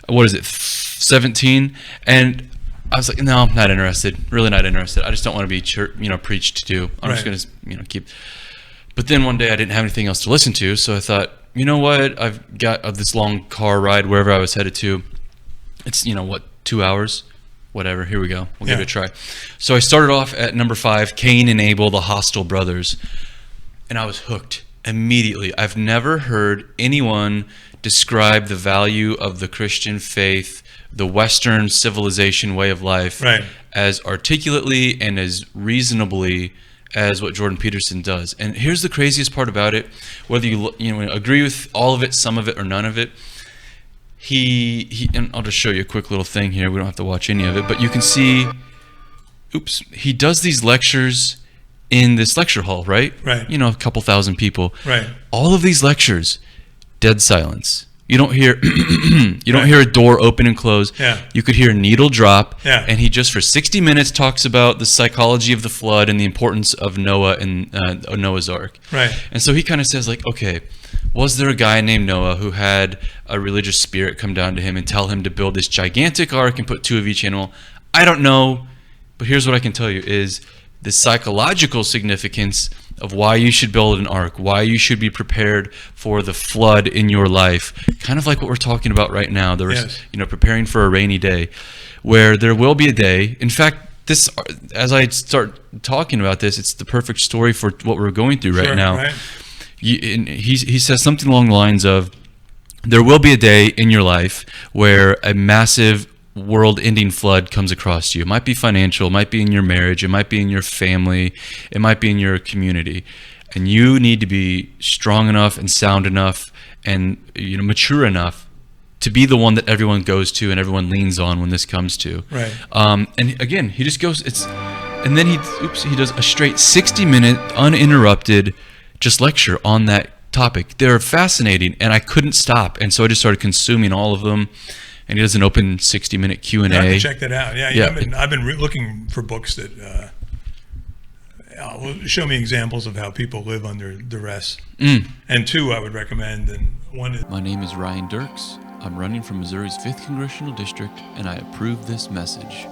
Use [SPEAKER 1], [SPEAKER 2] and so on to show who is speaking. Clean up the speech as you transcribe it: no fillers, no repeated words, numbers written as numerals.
[SPEAKER 1] what is it, 17, and I was like, no, I'm not interested. Really not interested. I just don't want to be preached to. I'm just going to keep. But then one day I didn't have anything else to listen to, so I thought, you know what? I've got this long car ride wherever I was headed to. It's 2 hours, whatever. Here we go. We'll give it a try. So I started off at number 5, Cain and Abel, the hostile brothers, and I was hooked immediately. I've never heard anyone describe the value of the Christian faith, the Western civilization way of life, as articulately and as reasonably as what Jordan Peterson does. And here's the craziest part about it: whether you agree with all of it, some of it, or none of it, he and I'll just show you a quick little thing here. We don't have to watch any of it, but you can see. Oops, he does these lectures in this lecture hall, right? A couple thousand people. All of these lectures, dead silence. You don't hear don't hear a door open and close. You could hear a needle drop. And he just for 60 minutes talks about the psychology of the flood and the importance of Noah and Noah's Ark. And so he kind of says, like, okay, was there a guy named Noah who had a religious spirit come down to him and tell him to build this gigantic ark and put 2 of each animal? I don't know, but here's what I can tell you is the psychological significance of why you should build an ark, why you should be prepared for the flood in your life, kind of like what we're talking about right now. There was, preparing for a rainy day, where there will be a day. In fact, this, as I start talking about this, it's the perfect story for what we're going through right now. He says something along the lines of, there will be a day in your life where a massive world-ending flood comes across you. It might be financial, it might be in your marriage, it might be in your family, it might be in your community, and you need to be strong enough and sound enough and mature enough to be the one that everyone goes to and everyone leans on when this comes to. And again, he just goes. And then he does a straight 60-minute uninterrupted just lecture on that topic. They're fascinating, and I couldn't stop, and so I just started consuming all of them. And he does an open 60-minute Q&A.
[SPEAKER 2] I have to check that out. I've been looking for books that will show me examples of how people live under duress. And 2 I would recommend. And one is,
[SPEAKER 1] my name is Ryan Derks. I'm running for Missouri's 5th Congressional District, and I approve this message.